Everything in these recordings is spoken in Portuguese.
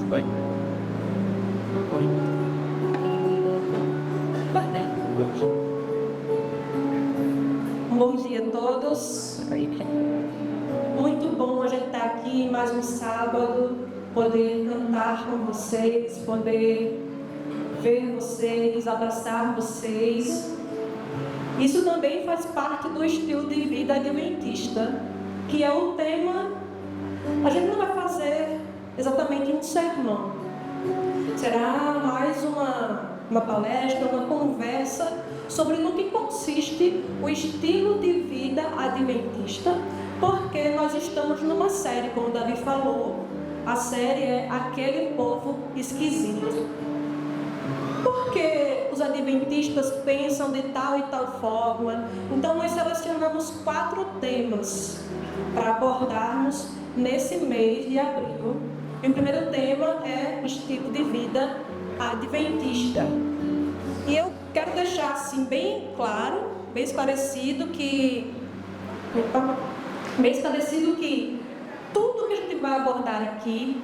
Vai. Bom dia a todos. Muito bom a gente estar aqui mais um sábado, poder cantar com vocês, poder ver vocês, abraçar vocês. Isso também faz parte do estilo de vida adventista, que é o tema. A gente não vai fazer exatamente um sermão, será mais uma palestra, uma conversa sobre no que consiste o estilo de vida adventista, porque nós estamos numa série, como o Davi falou, a série é Aquele Povo Esquisito. Porque os adventistas pensam de tal e tal forma. Então nós selecionamos 4 temas para abordarmos nesse mês de abril. E o primeiro tema é o estilo de vida adventista. E eu quero deixar assim bem claro, bem esclarecido que tudo que a gente vai abordar aqui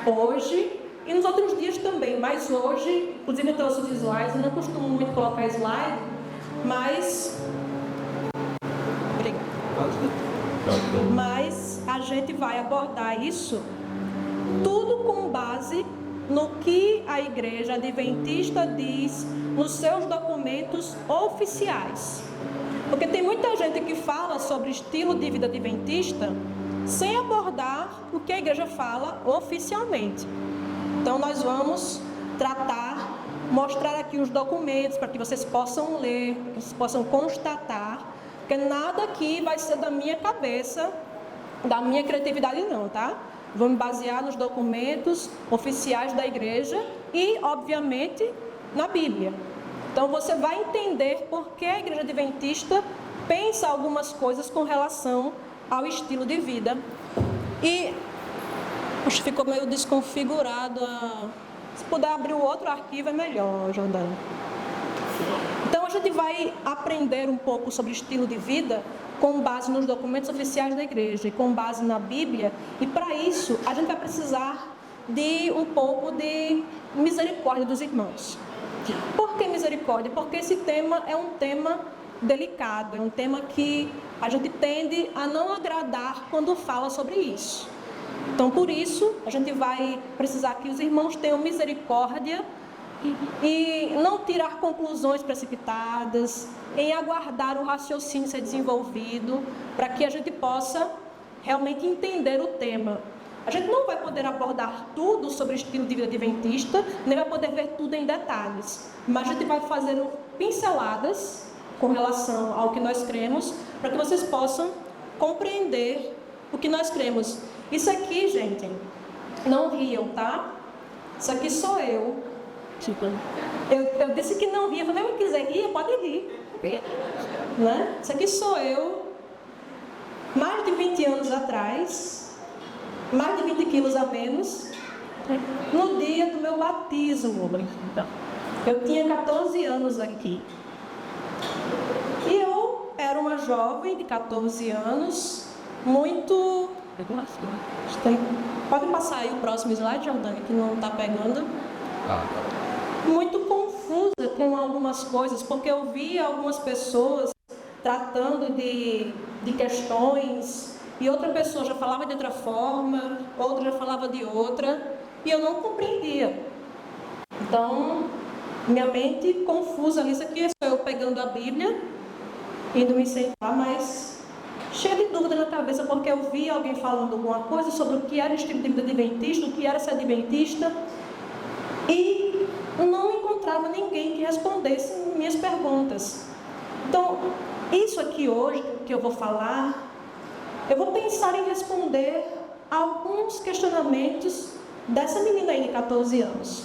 hoje e nos outros dias também, mas hoje, inclusive eu trouxe os visuais, eu não costumo muito colocar slide, mas a gente vai abordar isso tudo com base no que a Igreja Adventista diz nos seus documentos oficiais. Porque tem muita gente que fala sobre estilo de vida adventista sem abordar o que a Igreja fala oficialmente. Então nós vamos mostrar aqui os documentos para que vocês possam ler, que vocês possam constatar, porque nada aqui vai ser da minha cabeça, da minha criatividade não, tá? Vou me basear nos documentos oficiais da igreja e, obviamente, na Bíblia. Então você vai entender por que a Igreja Adventista pensa algumas coisas com relação ao estilo de vida. E acho que ficou meio desconfigurado. Se puder abrir o outro arquivo é melhor, Jordana. Então a gente vai aprender um pouco sobre estilo de vida com base nos documentos oficiais da igreja e com base na Bíblia. E para isso a gente vai precisar de um pouco de misericórdia dos irmãos. Por que misericórdia? Porque esse tema é um tema delicado, é um tema que a gente tende a não agradar quando fala sobre isso. Então, por isso, a gente vai precisar que os irmãos tenham misericórdia e não tirar conclusões precipitadas, em aguardar o raciocínio ser desenvolvido, para que a gente possa realmente entender o tema. A gente não vai poder abordar tudo sobre o estilo de vida adventista, nem vai poder ver tudo em detalhes, mas a gente vai fazer pinceladas com relação ao que nós cremos, para que vocês possam compreender o que nós cremos. Isso aqui, gente, não riam, tá? Isso aqui sou eu. Eu disse que não ria, mas se quiser rir, pode rir. Né? Isso aqui sou eu, mais de 20 anos atrás, mais de 20 quilos a menos, no dia do meu batismo. Eu tinha 14 anos aqui. E eu era uma jovem de 14 anos, muito... Pode passar aí o próximo slide, Jordânia, que não está pegando. Muito confusa com algumas coisas, porque eu via algumas pessoas tratando de questões, e outra pessoa já falava de outra forma, outra já falava de outra, e eu não compreendia. Então, minha mente confusa nisso aqui, sou eu pegando a Bíblia, indo me sentar, mas cheia de dúvida na cabeça, porque eu vi alguém falando alguma coisa sobre o que era o estilo de vida adventista, o que era ser adventista, e não encontrava ninguém que respondesse minhas perguntas. Então, isso aqui hoje que eu vou falar, eu vou pensar em responder alguns questionamentos dessa menina aí de 14 anos.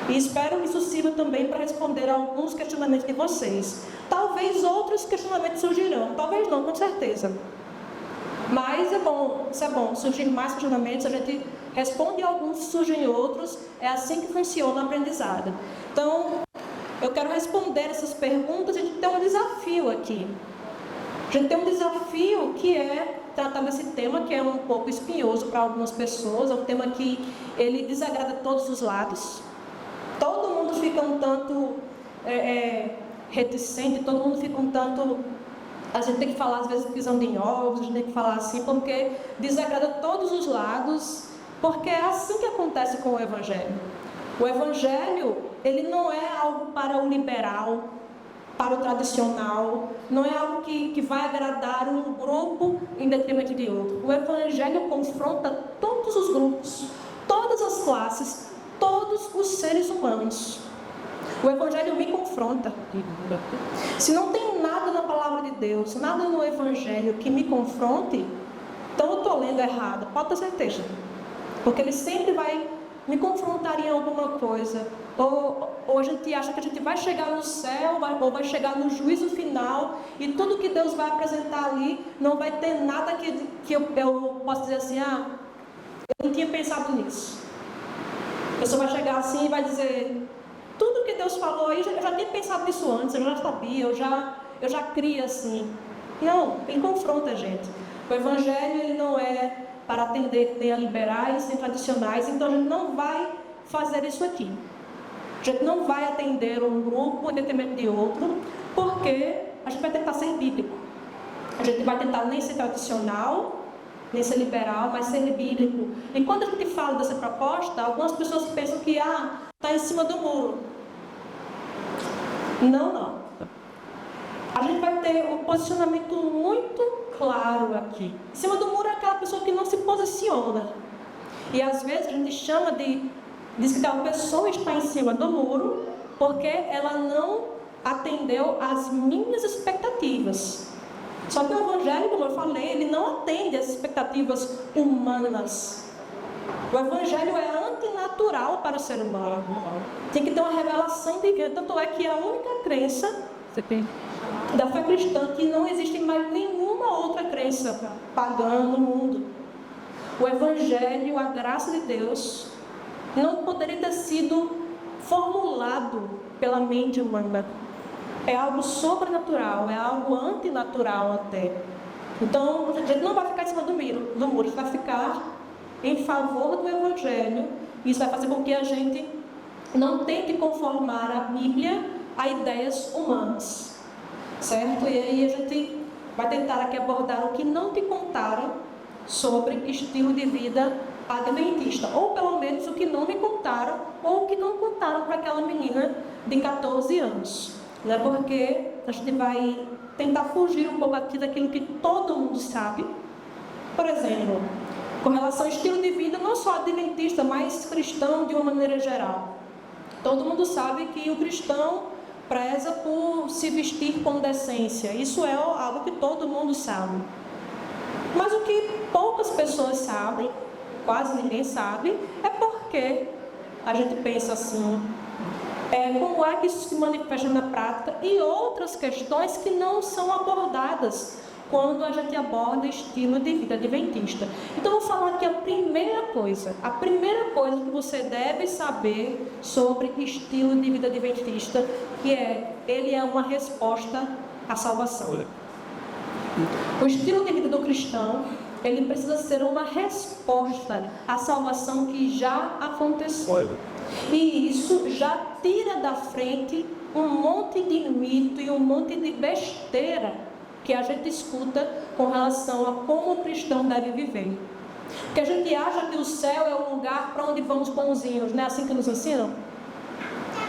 E espero que isso sirva também para responder a alguns questionamentos de vocês. Talvez outros questionamentos surgirão, talvez não, com certeza. Mas isso é bom, surgir mais questionamentos, a gente responde alguns, surgem outros, é assim que funciona o aprendizado. Então, eu quero responder essas perguntas, a gente tem um desafio aqui. A gente tem um desafio que é tratar desse tema, que é um pouco espinhoso para algumas pessoas, é um tema que ele desagrada todos os lados. Todo mundo fica um tanto reticente, todo mundo fica um tanto... A gente tem que falar, às vezes, pisando em ovos, a gente tem que falar assim, porque desagrada todos os lados, porque é assim que acontece com o Evangelho. O Evangelho, ele não é algo para o liberal, para o tradicional, não é algo que vai agradar um grupo em detrimento de outro. O Evangelho confronta todos os grupos, todas as classes, todos os seres humanos. O Evangelho me confronta. Se não tem nada na palavra de Deus, nada no Evangelho que me confronte, então eu estou lendo errado, pode ter certeza. Porque ele sempre vai me confrontar em alguma coisa. Ou a gente acha que a gente vai chegar no céu, ou vai chegar no juízo final, e tudo que Deus vai apresentar ali, não vai ter nada que eu possa dizer assim, eu não tinha pensado nisso. A pessoa vai chegar assim e vai dizer, tudo que Deus falou aí, eu já tinha pensado nisso antes, eu já sabia, eu já cria assim. Não, ele confronta a gente. O Evangelho, ele não é para atender nem a liberais, nem tradicionais, então a gente não vai fazer isso aqui. A gente não vai atender um grupo em detrimento de outro, porque a gente vai tentar ser bíblico. A gente vai tentar nem ser tradicional, nem ser liberal, mas ser bíblico. E quando a gente fala dessa proposta, algumas pessoas pensam que está em cima do muro. Não. A gente vai ter um posicionamento muito claro aqui. Em cima do muro é aquela pessoa que não se posiciona. E às vezes a gente chama diz que aquela pessoa está em cima do muro porque ela não atendeu às minhas expectativas. Só que o Evangelho, como eu falei, ele não atende às expectativas humanas. O Evangelho é antinatural para o ser humano. Tem que ter uma revelação divina. Tanto é que a única crença da fé cristã que não existe mais nenhuma outra crença pagã no mundo. O Evangelho, a graça de Deus, não poderia ter sido formulado pela mente humana. É algo sobrenatural, é algo antinatural até. Então, a gente não vai ficar em cima do muro, a gente vai ficar em favor do Evangelho. Isso vai fazer com que a gente não tente conformar a Bíblia a ideias humanas, certo? E aí a gente vai tentar aqui abordar o que não te contaram sobre estilo de vida adventista, ou pelo menos o que não me contaram, ou o que não contaram para aquela menina de 14 anos. Né? Porque a gente vai tentar fugir um pouco aqui daquilo que todo mundo sabe. Por exemplo, com relação ao estilo de vida, não só adventista, mas cristão de uma maneira geral. Todo mundo sabe que o cristão preza por se vestir com decência. Isso é algo que todo mundo sabe. Mas o que poucas pessoas sabem, quase ninguém sabe, é porque a gente pensa assim, como é que isso se manifesta na prática e outras questões que não são abordadas quando a gente aborda estilo de vida adventista. Então, eu vou falar aqui a primeira coisa que você deve saber sobre estilo de vida adventista, que ele é uma resposta à salvação. O estilo de vida do cristão, ele precisa ser uma resposta à salvação que já aconteceu. E isso já tira da frente um monte de mito e um monte de besteira que a gente escuta com relação a como o cristão deve viver. Porque a gente acha que o céu é um lugar para onde vão os bonzinhos, não é assim que nos ensinam?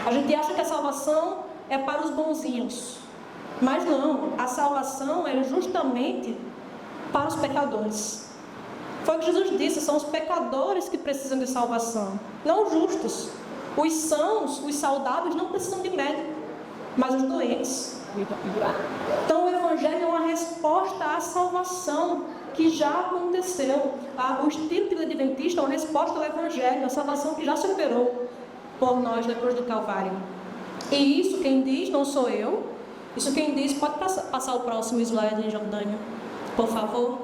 A gente acha que a salvação é para os bonzinhos. Mas não, a salvação é justamente para os pecadores. Foi o que Jesus disse, são os pecadores que precisam de salvação, não os justos. Os sãos, os saudáveis não precisam de médico, mas os doentes. Então o Evangelho é uma resposta à salvação que já aconteceu. O estilo de vida adventista é uma resposta ao Evangelho, a salvação que já se operou por nós na cruz do Calvário. E isso quem diz não sou eu, isso quem diz, pode passar o próximo slide, em Jordânia, por favor.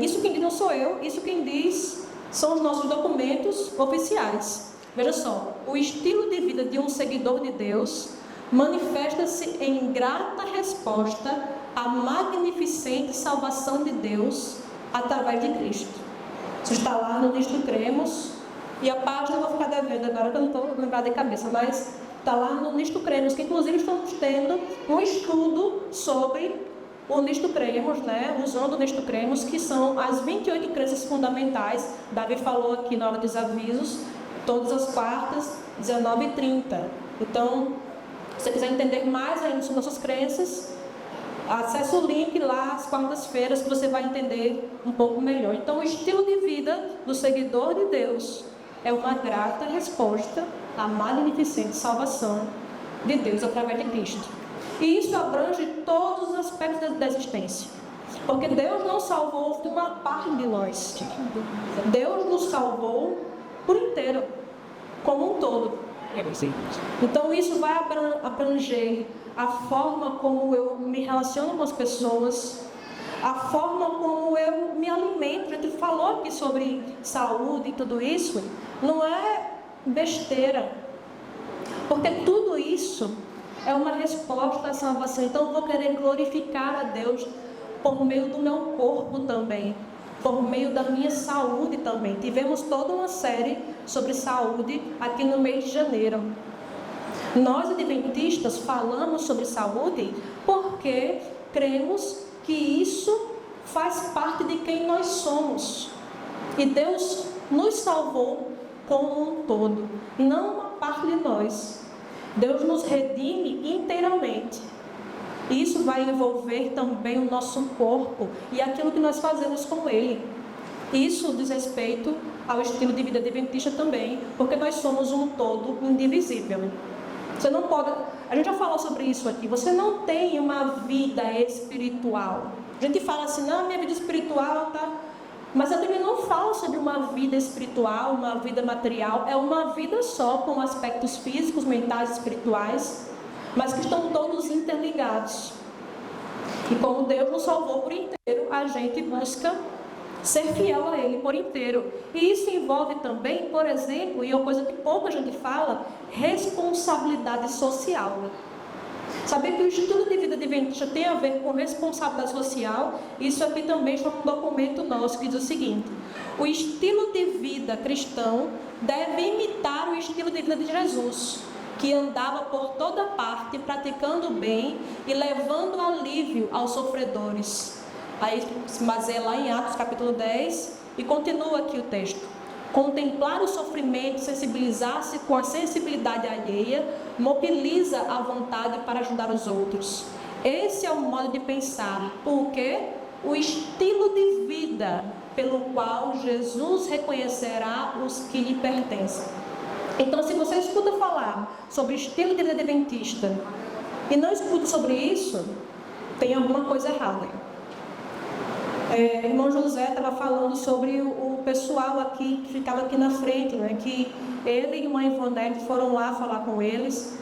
Isso quem diz não sou eu, isso quem diz são os nossos documentos oficiais. Veja só, o estilo de vida de um seguidor de Deus manifesta-se em grata resposta a magnificente salvação de Deus através de Cristo. Isso está lá no Nisto Cremos, e a página eu vou ficar devendo agora, que eu não estou lembrada de cabeça, mas está lá no Nisto Cremos, que inclusive estamos tendo um estudo sobre o Nisto Cremos, né? Usando o Nisto Cremos, que são as 28 crenças fundamentais. Davi falou aqui na hora dos avisos, todas as quartas, 19h30. Então, se você quiser entender mais ainda sobre nossas crenças, acesse o link lá às quartas-feiras que você vai entender um pouco melhor. Então, o estilo de vida do seguidor de Deus é uma grata resposta à magnificente salvação de Deus através de Cristo. E isso abrange todos os aspectos da existência. Porque Deus não salvou uma parte de nós. Deus nos salvou por inteiro, como um todo. Então isso vai abranger a forma como eu me relaciono com as pessoas, a forma como eu me alimento. A gente falou aqui sobre saúde e tudo isso. Não é besteira, porque tudo isso é uma resposta à salvação. Então eu vou querer glorificar a Deus por meio do meu corpo também, por meio da minha saúde também. Tivemos toda uma série sobre saúde aqui no mês de janeiro. Nós adventistas falamos sobre saúde porque cremos que isso faz parte de quem nós somos. E Deus nos salvou como um todo, não uma parte de nós. Deus nos redime inteiramente. Isso vai envolver também o nosso corpo e aquilo que nós fazemos com ele. Isso diz respeito ao estilo de vida adventista também, porque nós somos um todo indivisível. Você não pode, a gente já falou sobre isso aqui, você não tem uma vida espiritual. A gente fala assim, não, minha vida espiritual tá... Mas a Bíblia não fala sobre uma vida espiritual, uma vida material. É uma vida só, com aspectos físicos, mentais, espirituais, mas que estão todos interligados. E como Deus nos salvou por inteiro, a gente busca ser fiel a Ele por inteiro. E isso envolve também, por exemplo, e é uma coisa que pouca gente fala, responsabilidade social. Saber que o estilo de vida adventista tem a ver com responsabilidade social. Isso aqui também está num documento nosso que diz o seguinte: o estilo de vida cristão deve imitar o estilo de vida de Jesus, que andava por toda parte praticando o bem e levando alívio aos sofredores. Aí se baseia lá em Atos capítulo 10 e continua aqui o texto. Contemplar o sofrimento, sensibilizar-se com a sensibilidade alheia, mobiliza a vontade para ajudar os outros. Esse é o modo de pensar, porque o estilo de vida pelo qual Jesus reconhecerá os que lhe pertencem. Então, se você escuta falar sobre estilo de vida adventista e não escuta sobre isso, tem alguma coisa errada. Irmão José estava falando sobre o pessoal aqui, que ficava aqui na frente, né, que ele e a irmã Ivonete foram lá falar com eles,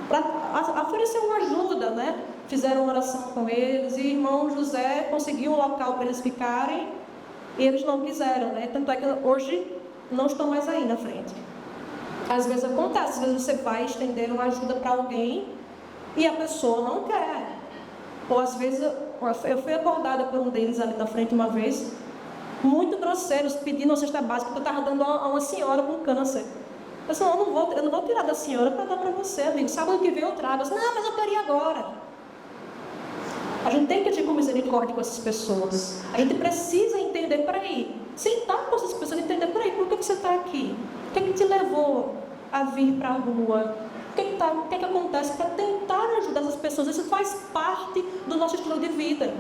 para oferecer uma ajuda, né? Fizeram uma oração com eles, e o irmão José conseguiu um local para eles ficarem, e eles não quiseram, né? Tanto é que hoje não estão mais aí na frente. Às vezes acontece, às vezes você vai estender uma ajuda para alguém e a pessoa não quer. Ou às vezes eu fui abordada por um deles ali na frente uma vez, muito grosseiros, pedindo uma cesta básica que eu estava dando a uma senhora com câncer. Eu disse, eu não vou tirar da senhora para dar para você, amigo. Sábado que vem eu trago. Eu disse, não, mas eu queria agora. A gente tem que agir com misericórdia com essas pessoas. A gente precisa entender, peraí, sentar com essas pessoas e entender, peraí, por que você está aqui? O que te levou a vir para a rua? O que acontece para tentar ajudar essas pessoas? Isso faz parte do nosso estilo de vida.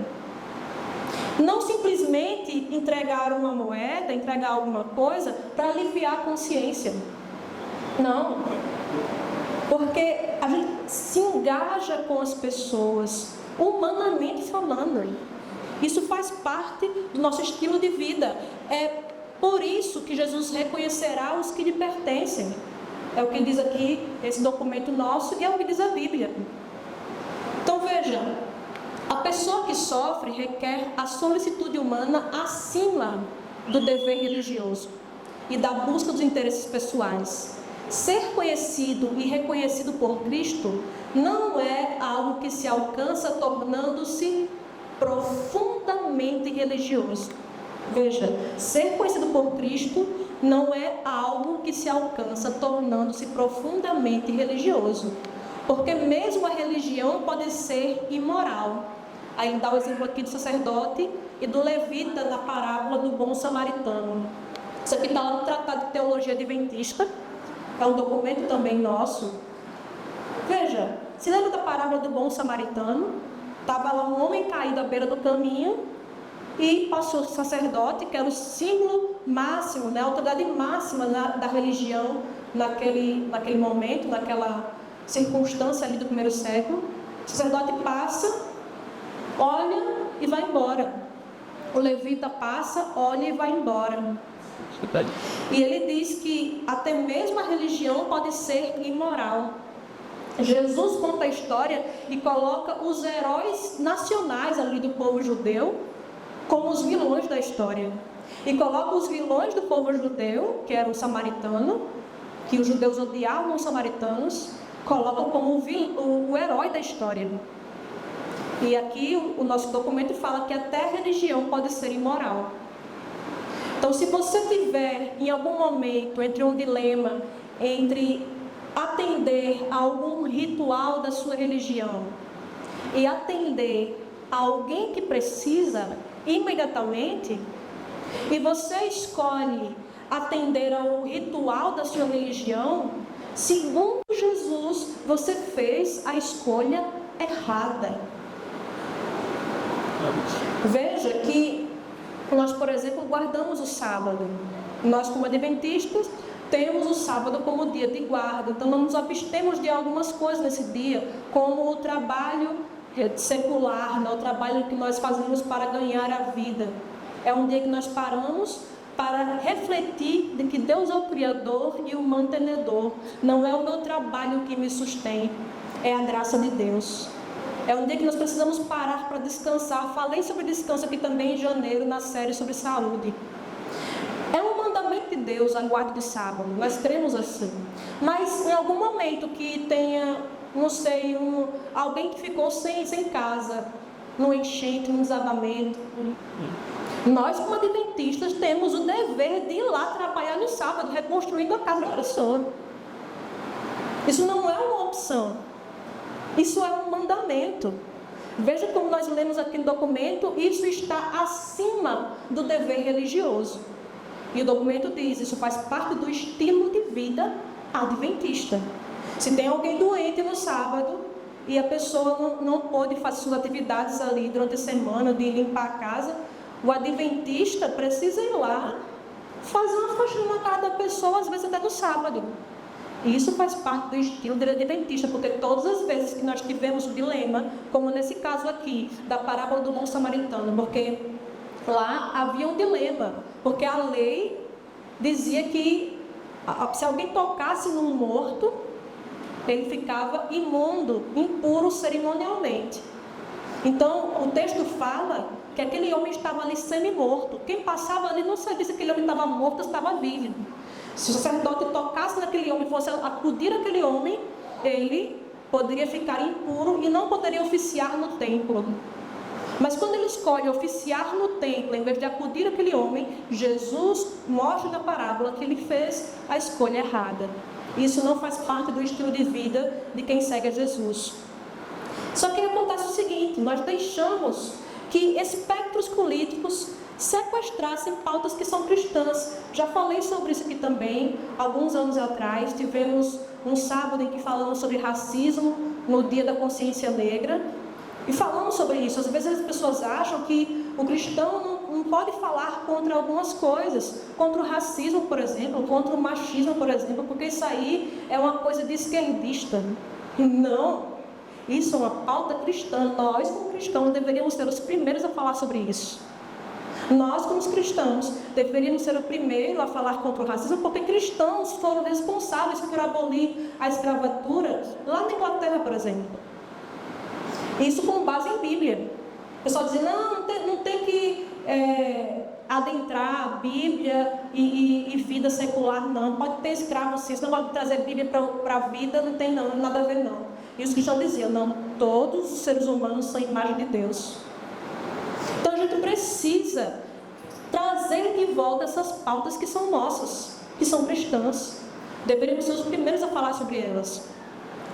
Não simplesmente entregar uma moeda, entregar alguma coisa para aliviar a consciência. Não. Porque a gente se engaja com as pessoas, humanamente falando. Isso faz parte do nosso estilo de vida. É por isso que Jesus reconhecerá os que lhe pertencem. É o que diz aqui esse documento nosso e é o que diz a Bíblia. Então veja, a pessoa que sofre requer a solicitude humana acima do dever religioso e da busca dos interesses pessoais. ser conhecido e reconhecido por Cristo não é algo que se alcança tornando-se profundamente religioso. Veja, ser conhecido por Cristo não é algo que se alcança tornando-se profundamente religioso. Porque mesmo a religião pode ser imoral. Aí ele dá o exemplo aqui do sacerdote e do levita na parábola do bom samaritano. Isso aqui está lá no Tratado de Teologia Adventista. É um documento também nosso. Veja, se lembra da parábola do bom samaritano? Estava lá um homem caído à beira do caminho e passou o sacerdote, que era o símbolo máximo, né, a autoridade máxima da religião naquele momento, naquela circunstância ali do primeiro século. O sacerdote passa, olha e vai embora. O levita passa, olha e vai embora. E ele diz que até mesmo a religião pode ser imoral. Jesus conta a história e coloca os heróis nacionais ali do povo judeu como os vilões da história. E coloca os vilões do povo judeu, que era o samaritano, que os judeus odiavam os samaritanos, colocam como o herói da história. E aqui o nosso documento fala que até a religião pode ser imoral. Então, se você tiver em algum momento entre um dilema entre atender a algum ritual da sua religião e atender a alguém que precisa imediatamente, e você escolhe atender ao ritual da sua religião, segundo Jesus, você fez a escolha errada. Veja que nós, por exemplo, guardamos o sábado. Nós, como adventistas, temos o sábado como dia de guarda. Então, não nos abstemos de algumas coisas nesse dia, como o trabalho secular, né? O trabalho que nós fazemos para ganhar a vida. É um dia que nós paramos para refletir de que Deus é o Criador e o mantenedor. Não é o meu trabalho que me sustém, é a graça de Deus. É um dia que nós precisamos parar para descansar. Falei sobre descanso aqui também em janeiro, na série sobre saúde. É um mandamento de Deus a guarda de sábado, nós cremos assim. Mas em algum momento que tenha, não sei, alguém que ficou sem casa, num enchente, num desabamento, nós, como adventistas, temos o dever de ir lá trabalhar no sábado, reconstruindo a casa da pessoa. Isso não é uma opção. Isso é um mandamento. Veja como nós lemos aqui no documento, isso está acima do dever religioso. E o documento diz, isso faz parte do estilo de vida adventista. Se tem alguém doente no sábado e a pessoa não pôde fazer suas atividades ali durante a semana, de limpar a casa, o adventista precisa ir lá, fazer uma faxina na casa da pessoa, às vezes até no sábado. E isso faz parte do estilo de adventista, porque todas as vezes que nós tivemos o dilema, como nesse caso aqui, da parábola do bom samaritano, porque lá havia um dilema, porque a lei dizia que se alguém tocasse num morto, ele ficava imundo, impuro cerimonialmente. Então, o texto fala que aquele homem estava ali semi-morto. Quem passava ali não sabia se aquele homem estava morto ou estava vivo. Se o sacerdote tocasse naquele homem, fosse acudir aquele homem, ele poderia ficar impuro e não poderia oficiar no templo. Mas quando ele escolhe oficiar no templo, em vez de acudir aquele homem, Jesus mostra na parábola que ele fez a escolha errada. Isso não faz parte do estilo de vida de quem segue a Jesus. Só que acontece o seguinte, nós deixamos que espectros políticos sequestrassem pautas que são cristãs. Já falei sobre isso aqui também, alguns anos atrás, tivemos um sábado em que falamos sobre racismo, no Dia da Consciência Negra, e falamos sobre isso. Às vezes as pessoas acham que o cristão não pode falar contra algumas coisas, contra o racismo, por exemplo, contra o machismo, por exemplo, porque isso aí é uma coisa de esquerdista. Não, isso é uma pauta cristã. Nós, como cristãos, deveríamos ser os primeiros a falar sobre isso. Nós, como cristãos, deveríamos ser o primeiro a falar contra o racismo, porque cristãos foram responsáveis por abolir a escravatura lá na Inglaterra, por exemplo. Isso com base em Bíblia. O pessoal diz, não tem que adentrar a Bíblia e vida secular, não. Pode ter escravo, sim. Se não pode trazer Bíblia para a vida, não tem não, nada a ver, não. E os cristãos diziam, não, todos os seres humanos são imagem de Deus. Então a gente precisa trazer de volta essas pautas que são nossas, que são cristãs. Deveríamos ser os primeiros a falar sobre elas.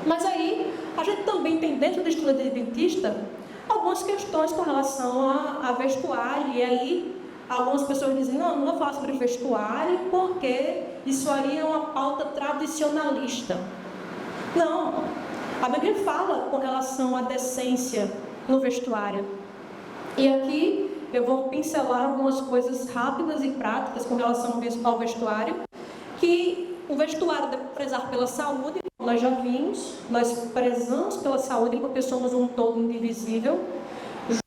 Mas aí, a gente também tem dentro da estrutura adventista algumas questões com relação a vestuário. E aí, algumas pessoas dizem, não vou falar sobre vestuário porque isso aí é uma pauta tradicionalista. Não, a Bíblia fala com relação à decência no vestuário. E aqui eu vou pincelar algumas coisas rápidas e práticas com relação ao vestuário, que o vestuário deve prezar pela saúde. Nós já vimos, nós prezamos pela saúde porque somos um todo indivisível.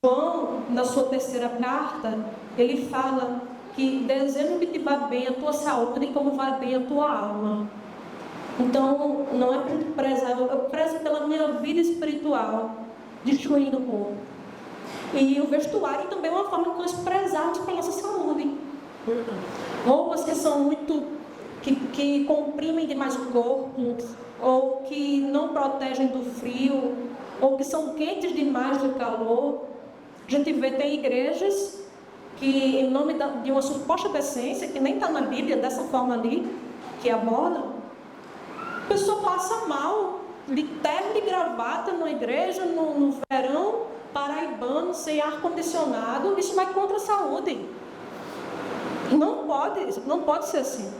João, na sua terceira carta, ele fala que desejo que te vá bem a tua saúde como vai bem a tua alma. Então, não é para prezar, eu prezo pela minha vida espiritual, destruindo o corpo. E o vestuário também é uma forma de nós prezarmos pela nossa saúde. Roupas que são muito, que comprimem demais o corpo, ou que não protegem do frio, ou que são quentes demais do calor. A gente vê, tem igrejas que, em nome de uma suposta decência, que nem está na Bíblia, dessa forma ali, que aborda, a pessoa passa mal, de terno e gravata na igreja, no verão, paraibano, sem ar-condicionado. Isso vai contra a saúde. Não pode ser assim.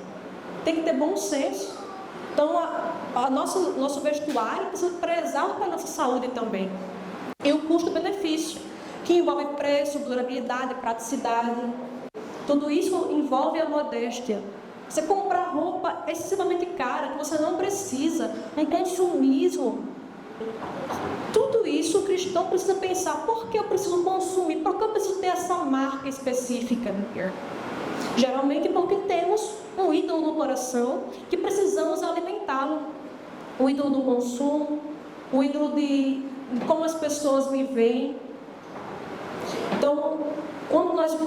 Tem que ter bom senso. Então, nosso vestuário precisa prezar pela nossa saúde também. E o custo-benefício, que envolve preço, durabilidade, praticidade. Tudo isso envolve a modéstia. Você comprar roupa excessivamente cara, que você não precisa, um consumismo. Tudo isso o cristão precisa pensar, por que eu preciso consumir? Por que eu preciso ter essa marca específica? Geralmente porque temos um ídolo no coração que precisamos alimentá-lo. O ídolo do consumo, o ídolo de como as pessoas me veem. Então, quando nós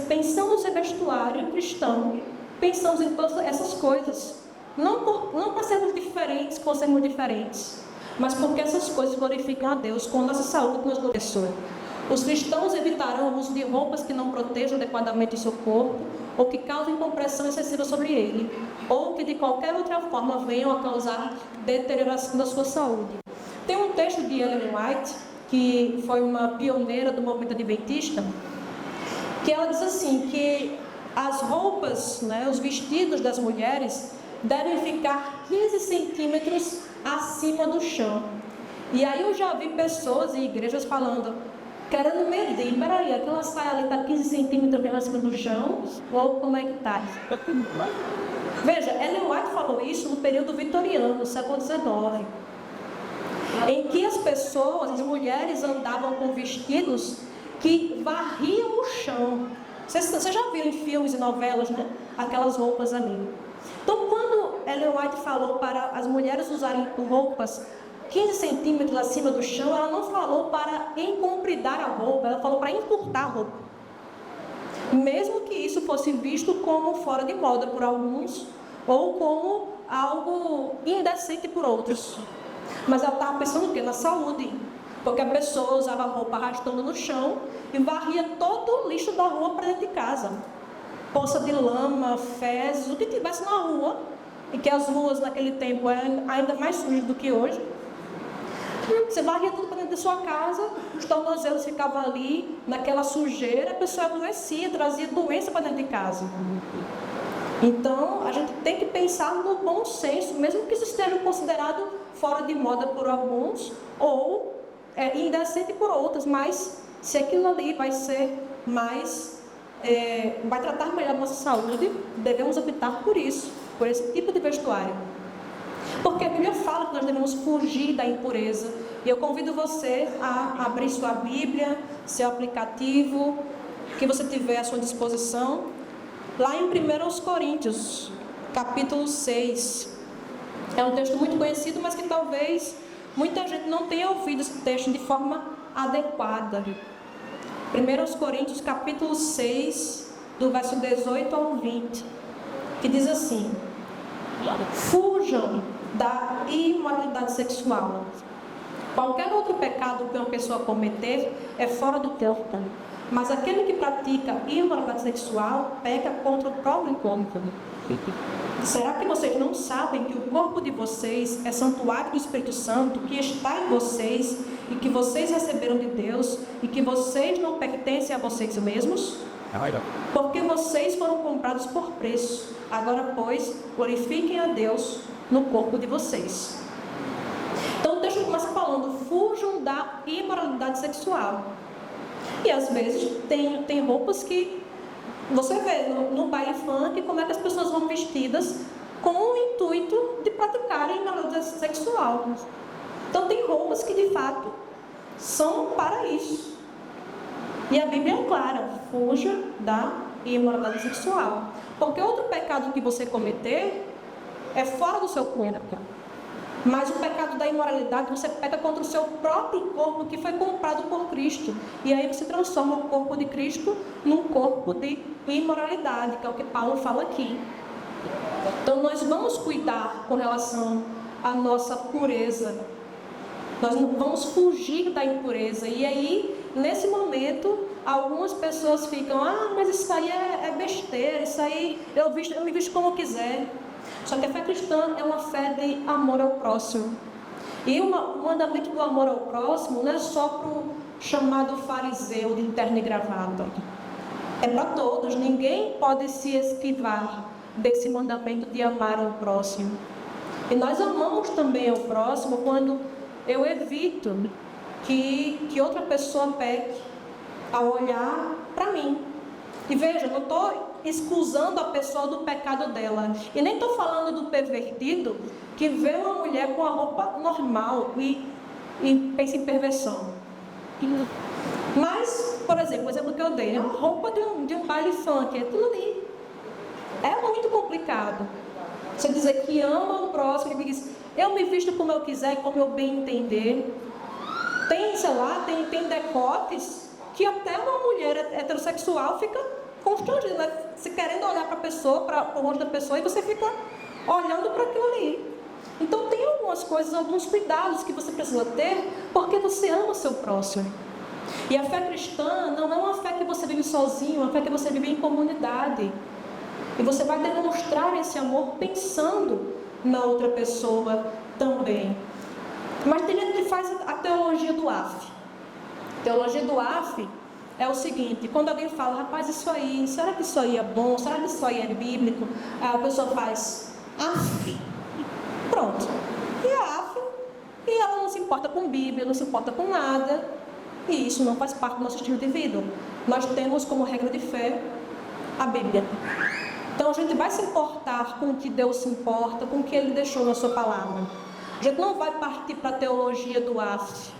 pensamos em vestuário cristão, pensamos em todas essas coisas. Não para sermos diferentes, por sermos diferentes, mas porque essas coisas glorificam a Deus, com a nossa saúde nos glorificam. Os cristãos evitarão o uso de roupas que não protejam adequadamente o seu corpo, ou que causem compressão excessiva sobre ele, ou que de qualquer outra forma venham a causar deterioração da sua saúde. Tem um texto de Ellen White, que foi uma pioneira do movimento adventista, que ela diz assim, que as roupas, os vestidos das mulheres devem ficar 15 centímetros acima do chão. E aí eu já vi pessoas em igrejas falando, querendo medir, peraí, aquela saia ali está 15 centímetros acima do chão, ou como é que está? Veja, Ellen White falou isso no período vitoriano, século XIX, em que as pessoas, as mulheres andavam com vestidos que varriam o chão. Você já viu em filmes e novelas, aquelas roupas ali. Então, quando Ellen White falou para as mulheres usarem roupas 15 centímetros acima do chão, ela não falou para encompridar a roupa, ela falou para encurtar a roupa. Mesmo que isso fosse visto como fora de moda por alguns, ou como algo indecente por outros. Mas ela estava pensando o quê? Na saúde. Porque a pessoa usava a roupa arrastando no chão e varria todo o lixo da rua para dentro de casa. Poça de lama, fezes, o que tivesse na rua, e que as ruas naquele tempo eram ainda mais sujas do que hoje. Você varria tudo para dentro de sua casa, os tornozelos ficavam ali, naquela sujeira, a pessoa adoecia, trazia doença para dentro de casa. Então, a gente tem que pensar no bom senso, mesmo que isso esteja considerado fora de moda por alguns, ou indecente por outros, mas se aquilo ali vai ser mais, vai tratar melhor a nossa saúde, devemos optar por isso, por esse tipo de vestuário. Porque a Bíblia fala que nós devemos fugir da impureza. E eu convido você a abrir sua Bíblia, seu aplicativo, que você tiver à sua disposição. Lá em 1 Coríntios, capítulo 6. É um texto muito conhecido, mas que talvez muita gente não tenha ouvido esse texto de forma adequada. 1 Coríntios, capítulo 6, do verso 18 ao 20, que diz assim: fujam da imoralidade sexual. Qualquer outro pecado que uma pessoa cometer é fora do corpo, mas aquele que pratica imoralidade sexual peca contra o próprio corpo. Será que vocês não sabem que o corpo de vocês é santuário do Espírito Santo, que está em vocês e que vocês receberam de Deus e que vocês não pertencem a vocês mesmos? Porque vocês foram comprados por preço. Agora, pois, glorifiquem a Deus no corpo de vocês. Então o texto começa falando: fujam da imoralidade sexual. E às vezes tem roupas que você vê no baile funk como é que as pessoas vão vestidas com o intuito de praticarem imoralidade sexual. Então tem roupas que de fato são para isso. E a Bíblia é clara: fuja da imoralidade sexual. Porque outro pecado que você cometer é fora do seu corpo. Mas o pecado da imoralidade, você peca contra o seu próprio corpo, que foi comprado por Cristo. E aí você transforma o corpo de Cristo num corpo de imoralidade, que é o que Paulo fala aqui. Então nós vamos cuidar com relação à nossa pureza. Nós não vamos fugir da impureza. E aí, nesse momento, algumas pessoas ficam: mas isso aí é besteira, isso aí eu me visto como quiser. Só que a fé cristã é uma fé de amor ao próximo. E o mandamento do amor ao próximo não é só para o chamado fariseu de terno e gravata. É para todos. Ninguém pode se esquivar desse mandamento de amar ao próximo. E nós amamos também ao próximo quando eu evito que outra pessoa peque ao olhar para mim. E veja, não estou excusando a pessoa do pecado dela. E nem estou falando do pervertido que vê uma mulher com a roupa normal e pensa em perversão. Mas, por exemplo, o exemplo que eu dei, é uma roupa de um baile funk, é tudo ali. É muito complicado. Você dizer que ama o próximo e diz: eu me visto como eu quiser, como eu bem entender. Tem, sei lá, tem decotes que até uma mulher heterossexual fica constrangida, né? Se querendo olhar para a pessoa, para o rosto da pessoa, e você fica olhando para aquilo ali. Então tem algumas coisas, alguns cuidados que você precisa ter, porque você ama o seu próximo. E a fé cristã não é uma fé que você vive sozinho, é uma fé que você vive em comunidade. E você vai demonstrar esse amor pensando na outra pessoa também. Mas tem gente que faz a teologia do AF. A teologia do AF é o seguinte: quando alguém fala: rapaz, isso aí, será que isso aí é bom? Será que isso aí é bíblico? A pessoa faz AF. Pronto. E a AF, e ela não se importa com Bíblia, não se importa com nada. E isso não faz parte do nosso estilo de vida. Nós temos como regra de fé a Bíblia. Então a gente vai se importar com o que Deus se importa, com o que Ele deixou na sua palavra. A gente não vai partir para a teologia do AF,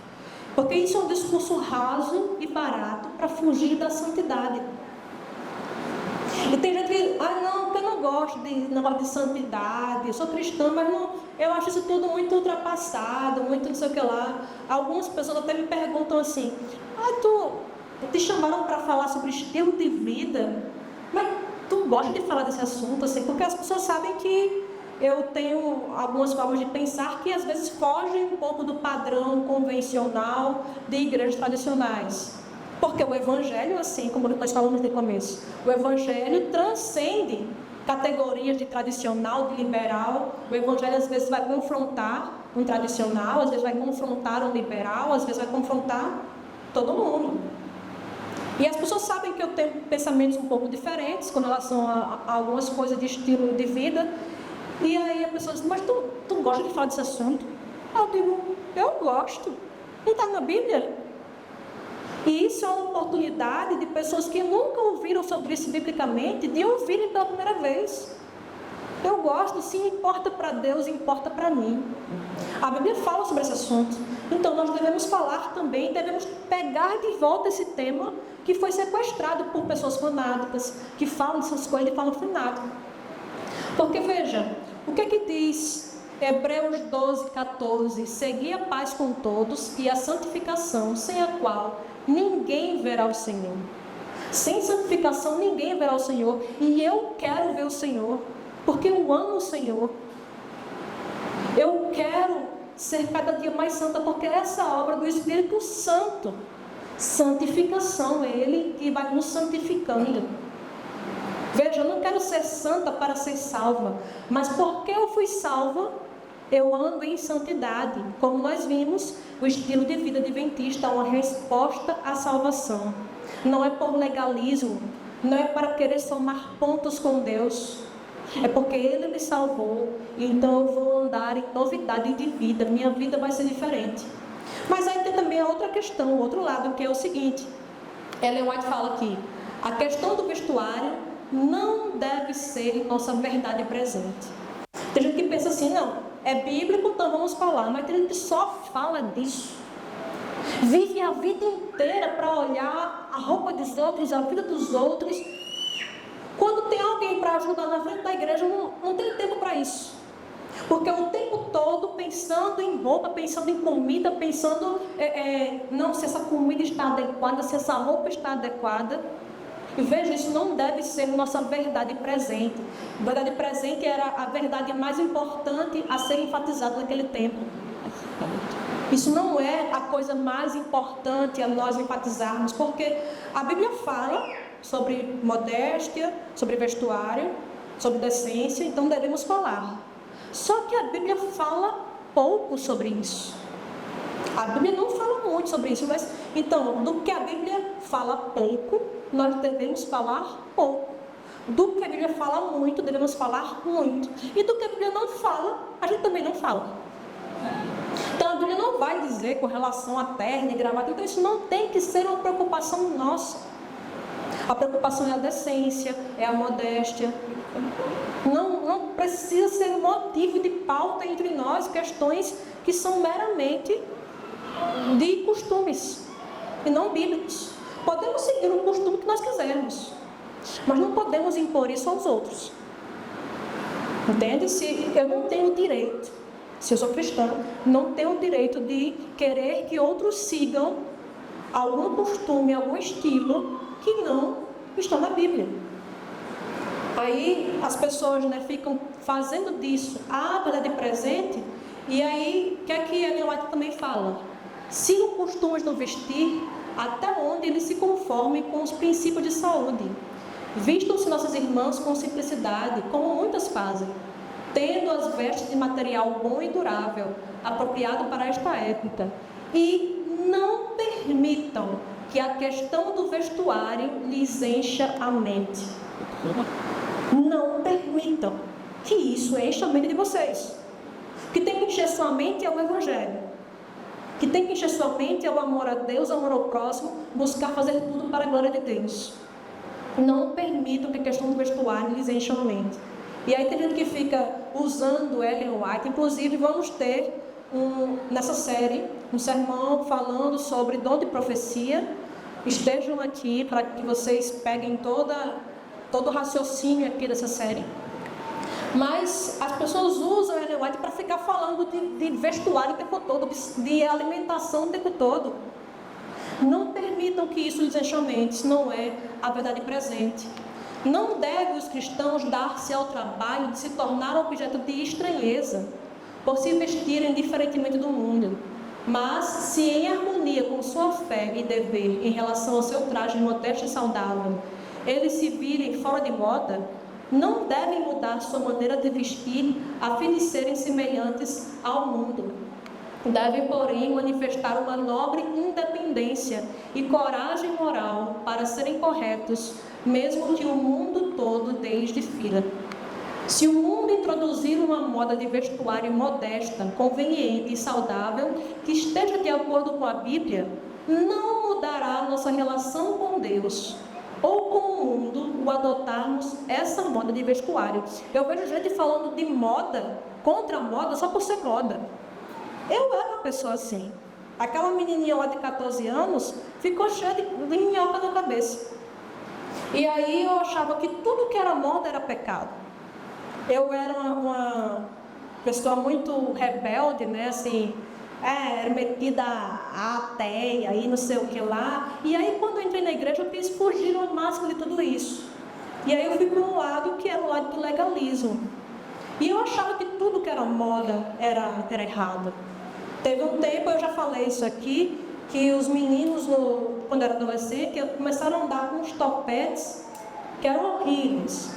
porque isso é um discurso raso e barato para fugir da santidade. E tem gente que: não, porque eu não gosto de negócio de santidade, eu sou cristã, mas não, eu acho isso tudo muito ultrapassado, muito não sei o que lá. Algumas pessoas até me perguntam assim: tu te chamaram para falar sobre estilo de vida, mas tu gosta de falar desse assunto, assim, porque as pessoas sabem que eu tenho algumas formas de pensar que às vezes fogem um pouco do padrão convencional de igrejas tradicionais. Porque o Evangelho, assim como nós falamos no começo, o Evangelho transcende categorias de tradicional, de liberal. O Evangelho às vezes vai confrontar um tradicional, às vezes vai confrontar um liberal, às vezes vai confrontar todo mundo. E as pessoas sabem que eu tenho pensamentos um pouco diferentes com relação a algumas coisas de estilo de vida. E aí a pessoa diz: mas tu gosta de falar desse assunto? Eu digo: eu gosto. Não está na Bíblia? E isso é uma oportunidade de pessoas que nunca ouviram sobre isso biblicamente, de ouvirem pela primeira vez. Eu gosto, sim, importa para Deus, importa para mim. A Bíblia fala sobre esse assunto. Então nós devemos falar também, devemos pegar de volta esse tema que foi sequestrado por pessoas fanáticas, que falam dessas coisas de forma fanática. Porque veja, o que é que diz Hebreus 12, 14? Segui a paz com todos e a santificação, sem a qual ninguém verá o Senhor. Sem santificação ninguém verá o Senhor. E eu quero ver o Senhor, porque eu amo o Senhor. Eu quero ser cada dia mais santa, porque essa é a obra do Espírito Santo. Santificação, é Ele que vai nos santificando. Veja, eu não quero ser santa para ser salva, mas porque eu fui salva, eu ando em santidade. Como nós vimos, o estilo de vida adventista é uma resposta à salvação. Não é por legalismo, não é para querer somar pontos com Deus. É porque Ele me salvou, então eu vou andar em novidade de vida, minha vida vai ser diferente. Mas aí tem também a outra questão, o outro lado, que é o seguinte. Ellen White fala aqui, a questão do vestuário não deve ser nossa verdade presente. Tem gente que pensa assim, não, é bíblico, então vamos falar, mas tem gente que só fala disso. Vive a vida inteira para olhar a roupa dos outros, a vida dos outros. Quando tem alguém para ajudar na frente da igreja, não tem tempo para isso. Porque o tempo todo pensando em roupa, pensando em comida, pensando não se essa comida está adequada, se essa roupa está adequada. E veja, isso não deve ser nossa verdade presente. A verdade presente era a verdade mais importante a ser enfatizada naquele tempo. Isso não é a coisa mais importante a nós enfatizarmos, porque a Bíblia fala sobre modéstia, sobre vestuário, sobre decência, então devemos falar. Só que a Bíblia fala pouco sobre isso. A Bíblia não fala muito sobre isso, mas então, do que a Bíblia fala pouco, nós devemos falar pouco. Do que a Bíblia fala muito, devemos falar muito. E do que a Bíblia não fala, a gente também não fala. Então a Bíblia não vai dizer com relação a terno e gravata, então isso não tem que ser uma preocupação nossa. A preocupação é a decência, é a modéstia. Não precisa ser motivo de pauta entre nós, questões que são meramente de costumes e não bíblicos. Podemos seguir o costume que nós quisermos, mas não podemos impor isso aos outros. Entende? Se eu não tenho direito, se eu sou cristão, não tenho o direito de querer que outros sigam algum costume, algum estilo que não está na Bíblia. Aí as pessoas ficam fazendo disso a verdade presente. E aí, o que é que Ellen White também fala? Sigam costumes no vestir até onde eles se conformem com os princípios de saúde. Vistam-se nossas irmãs com simplicidade, como muitas fazem, tendo as vestes de material bom e durável, apropriado para esta época. E não permitam que a questão do vestuário lhes encha a mente. Não permitam que isso encha a mente de vocês. O que tem que encher sua mente é o Evangelho. O que tem que encher sua mente é o amor a Deus, o amor ao próximo, buscar fazer tudo para a glória de Deus. Não permitam que a questão do vestuário lhes encha a mente. E aí tem gente que fica usando Ellen White. Inclusive vamos ter nessa série um sermão falando sobre dom de profecia. Estejam aqui para que vocês peguem todo o raciocínio aqui dessa série. Mas as pessoas usam Ellen White para ficar falando de vestuário o tempo todo, de alimentação o tempo todo. Não permitam que isso lhes encha a mente, isso não é a verdade presente. Não devem os cristãos dar-se ao trabalho de se tornar objeto de estranheza, por se vestirem diferentemente do mundo. Mas, se em harmonia com sua fé e dever em relação ao seu traje modesto e saudável, eles se virem fora de moda, não devem mudar sua maneira de vestir a fim de serem semelhantes ao mundo. Devem, porém, manifestar uma nobre independência e coragem moral para serem corretos, mesmo que o mundo todo deles difira. Se o mundo introduzir uma moda de vestuário modesta, conveniente e saudável, que esteja de acordo com a Bíblia, não mudará nossa relação com Deus ou com o mundo o adotarmos essa moda de vestuário. Eu vejo gente falando de moda, contra a moda, só por ser moda. Eu era uma pessoa assim. Aquela menininha lá de 14 anos ficou cheia de minhoca na cabeça. E aí eu achava que tudo que era moda era pecado. Eu era uma pessoa muito rebelde, assim, era metida a ateia e não sei o que lá. E aí, quando eu entrei na igreja, eu quis fugir ao máximo de tudo isso. E aí eu fui para um lado que era o lado do legalismo. E eu achava que tudo que era moda era errado. Teve um tempo, eu já falei isso aqui, que os meninos, quando eu era adolescente, começaram a andar com uns topetes que eram horríveis.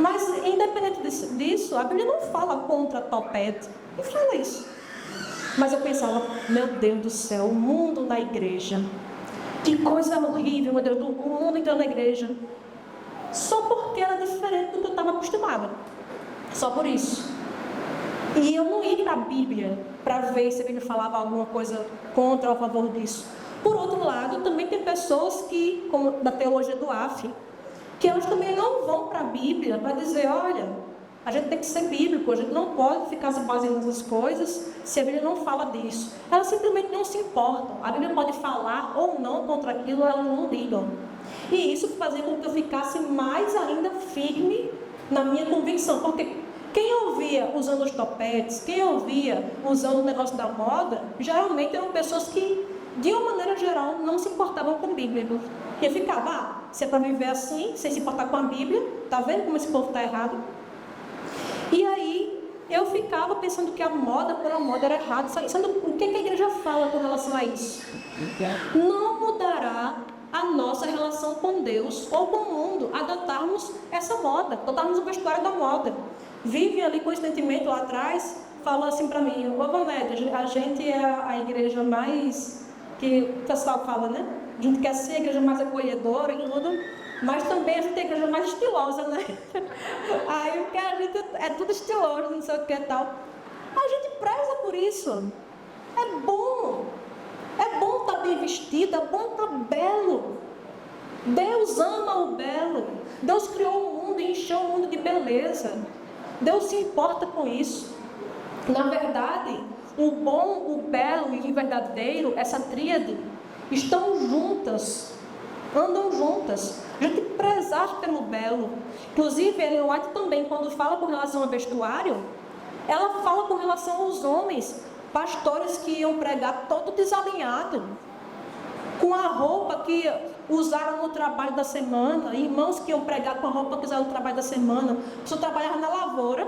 Mas, independente disso, a Bíblia não fala contra topete. Não fala isso. Mas eu pensava, meu Deus do céu, o mundo na igreja. Que coisa horrível, meu Deus, o mundo entrando na igreja. Só porque era diferente do que eu estava acostumada. Só por isso. E eu não ia para a Bíblia para ver se a Bíblia falava alguma coisa contra ou a favor disso. Por outro lado, também tem pessoas que, como da teologia do AF, que elas também não vão para a Bíblia para dizer, olha, a gente tem que ser bíblico, a gente não pode ficar se baseando nessas coisas se a Bíblia não fala disso. Elas simplesmente não se importam. A Bíblia pode falar ou não contra aquilo, elas não ligam. E isso fazia com que eu ficasse mais ainda firme na minha convicção, porque quem ouvia usando os topetes, quem ouvia usando o negócio da moda, geralmente eram pessoas que, de uma maneira geral, não se importavam com a Bíblia. E eu ficava, se é para viver assim, sem se importar com a Bíblia, tá vendo como esse povo está errado? E aí, eu ficava pensando que a moda pela moda era errada. Sendo o que a igreja fala com relação a isso? Não mudará a nossa relação com Deus ou com o mundo, adotarmos essa moda, adotarmos o vestuário da moda. Vive ali, coincidentemente, lá atrás, falou assim para mim, ô Vanete, a gente é a igreja mais, que o pessoal fala, né? A gente quer ser a igreja mais acolhedora e tudo, mas também a gente é a igreja mais estilosa, né? Aí porque a gente é tudo estiloso, não sei o que e tal. A gente preza por isso. É bom estar bem vestido, é bom estar belo. Deus ama o belo. Deus criou o mundo e encheu o mundo de beleza. Deus se importa com isso. Na verdade, o bom, o belo e o verdadeiro, essa tríade, estão juntas, andam juntas. A gente prezar pelo belo. Inclusive, Ellen White também, quando fala com relação ao vestuário, ela fala com relação aos homens, pastores que iam pregar todo desalinhado, com a roupa que usaram no trabalho da semana, irmãos que iam pregar com a roupa que usaram no trabalho da semana. Só trabalhava na lavoura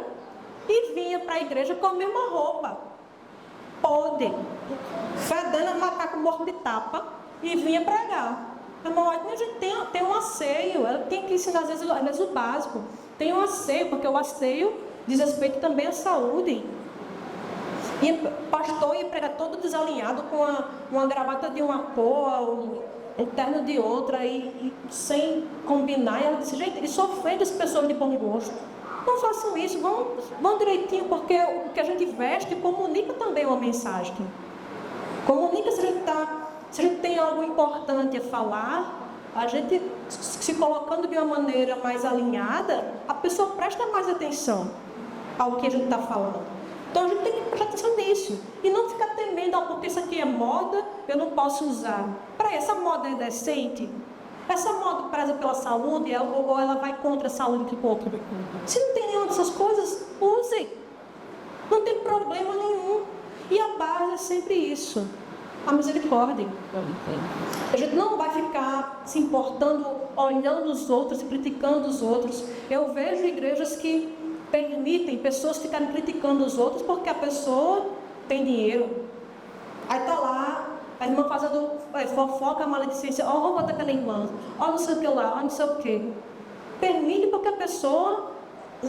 e vinha para a igreja com a mesma roupa, podre, fedendo a macaco morto de tapa, e vinha pregar. A gente tem um asseio, ela tem que ensinar às vezes o básico. Tem um asseio, porque o asseio diz respeito também à saúde. E o pastor ia pregar todo desalinhado, com uma gravata de uma cor, um terno de outra, e sem combinar. E ela disse, gente, isso ofende as pessoas de bom gosto. Não façam isso, vão direitinho, porque o que a gente veste comunica também uma mensagem. Comunica se a gente tem algo importante a falar, a gente se colocando de uma maneira mais alinhada, a pessoa presta mais atenção ao que a gente está falando. Então a gente tem que prestar atenção nisso. E não ficar temendo, porque isso aqui é moda, eu não posso usar. Peraí, essa moda é decente? Essa moda preza pela saúde ou ela vai contra a saúde do outro? Se não tem nenhuma dessas coisas, use. Não tem problema nenhum. E a base é sempre isso. A misericórdia. A gente não vai ficar se importando, olhando os outros e criticando os outros. Eu vejo igrejas que permitem pessoas ficarem criticando os outros porque a pessoa tem dinheiro. Aí está lá, a irmã fazendo fofoca, maledicência, ó, roupa daquela irmã, ó, não sei o que lá, ó, não sei o que. Permite porque a pessoa,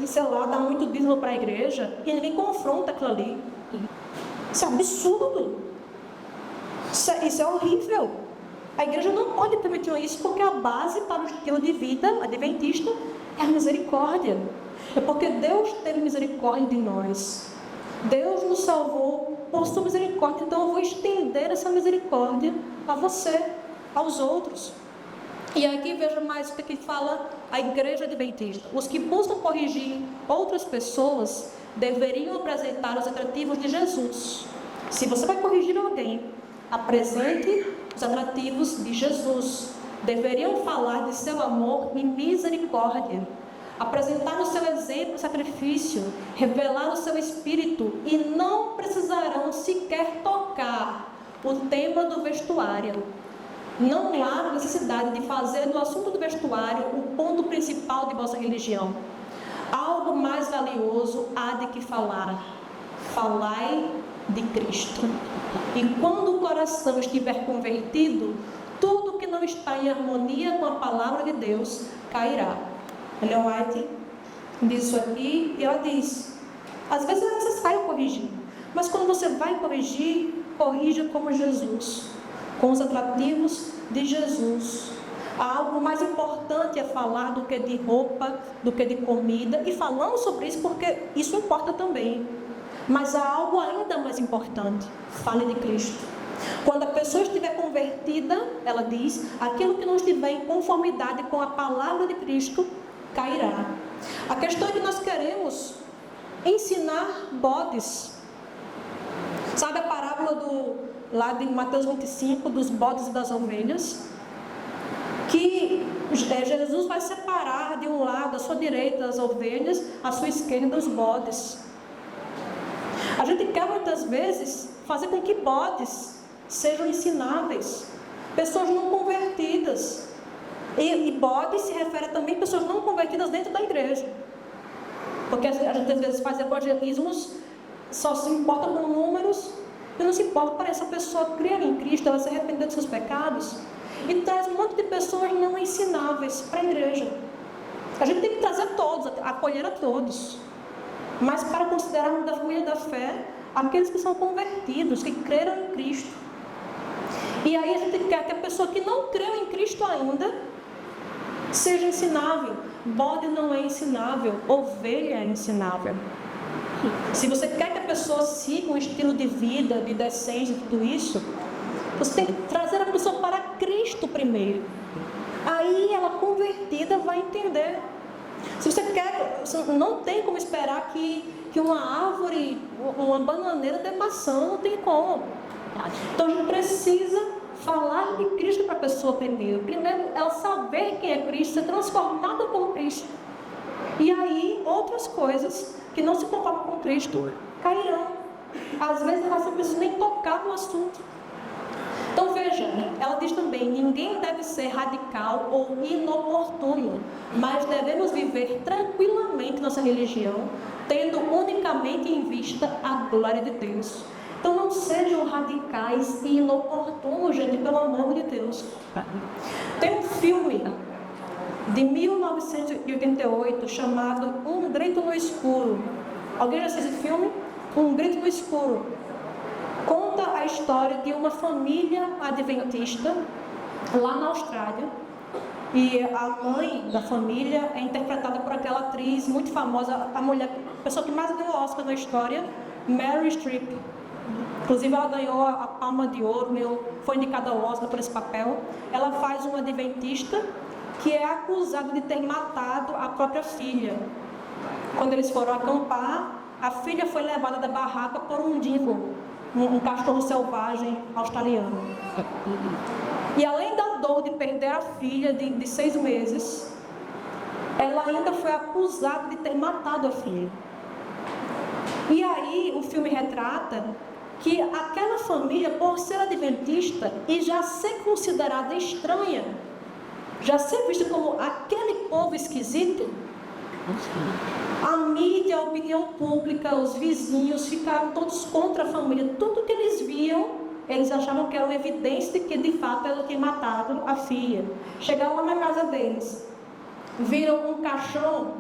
sei lá, dá muito dízimo para a igreja e ninguém confronta aquilo ali. Isso é absurdo. Isso é horrível. A igreja não pode permitir isso porque a base para o estilo de vida adventista é a misericórdia. É porque Deus teve misericórdia de nós. Deus nos salvou por sua misericórdia. Então eu vou estender essa misericórdia a você, aos outros. E aqui veja mais o que fala a igreja adventista. Os que buscam corrigir outras pessoas deveriam apresentar os atrativos de Jesus. Se você vai corrigir alguém, apresente os atrativos de Jesus. Deveriam falar de seu amor e misericórdia. apresentar o seu exemplo, sacrifício, revelar o seu espírito, e não precisarão sequer tocar o tema do vestuário. Não há necessidade de fazer do assunto do vestuário o ponto principal de vossa religião. Algo mais valioso há de que falar. Falai de Cristo. E quando o coração estiver convertido, tudo que não está em harmonia com a palavra de Deus cairá. Ellen White diz isso aqui, e ela diz: às vezes é necessário corrigir, mas quando você vai corrigir, corrija como Jesus, com os atrativos de Jesus. Há algo mais importante a falar do que de roupa, do que de comida, e falamos sobre isso porque isso importa também. Mas há algo ainda mais importante: fale de Cristo. Quando a pessoa estiver convertida, ela diz, aquilo que não estiver em conformidade com a palavra de Cristo cairá. A questão é que nós queremos ensinar bodes. Sabe a parábola lá de Mateus 25, dos bodes e das ovelhas? Que Jesus vai separar de um lado, à sua direita, as ovelhas, à sua esquerda, os bodes. A gente quer muitas vezes fazer com que bodes sejam ensináveis, pessoas não convertidas. E bode se refere também a pessoas não convertidas dentro da igreja. Porque a gente às vezes faz evangelismos, só se importa com números, e não se importa para essa pessoa crer em Cristo, ela se arrepender dos seus pecados, e traz um monte de pessoas não ensináveis para a igreja. A gente tem que trazer todos, acolher a todos, mas para considerarmos da família da fé aqueles que são convertidos, que creram em Cristo. E aí a gente quer que a pessoa que não creu em Cristo ainda seja ensinável. Bode não é ensinável, ovelha é ensinável. Se você quer que a pessoa siga um estilo de vida, de decência e tudo isso, você tem que trazer a pessoa para Cristo primeiro. Aí ela convertida vai entender. Se você quer, você não tem como esperar que uma árvore, uma bananeira dê maçã, não tem como. Então a gente precisa falar de Cristo para a pessoa primeiro. Primeiro, ela saber quem é Cristo, ser transformada por Cristo. E aí, outras coisas que não se conformam com Cristo cairão. Às vezes, essa pessoa nem tocar no assunto. Então, veja, ela diz também, ninguém deve ser radical ou inoportuno, mas devemos viver tranquilamente nossa religião, tendo unicamente em vista a glória de Deus. Então não sejam radicais e inoportunos, gente, pelo amor de Deus. Tem um filme de 1988 chamado Um Grito no Escuro. Alguém já assistiu esse filme? Um Grito no Escuro. Conta a história de uma família adventista lá na Austrália. E a mãe da família é interpretada por aquela atriz muito famosa, a pessoa que mais ganhou o Oscar na história, Meryl Streep. Inclusive ela ganhou a Palma de Ouro, foi indicada ao Oscar por esse papel. Ela faz uma adventista que é acusada de ter matado a própria filha. Quando eles foram acampar, a filha foi levada da barraca por um dingo, um cachorro selvagem australiano. E além da dor de perder a filha de 6 meses, ela ainda foi acusada de ter matado a filha. E aí o filme retrata que aquela família, por ser adventista e já ser considerada estranha, já ser vista como aquele povo esquisito, a mídia, a opinião pública, os vizinhos ficaram todos contra a família. Tudo que eles viam, eles achavam que era uma evidência de que de fato ela tinha matado a filha. Chegaram lá na casa deles, viram um caixão,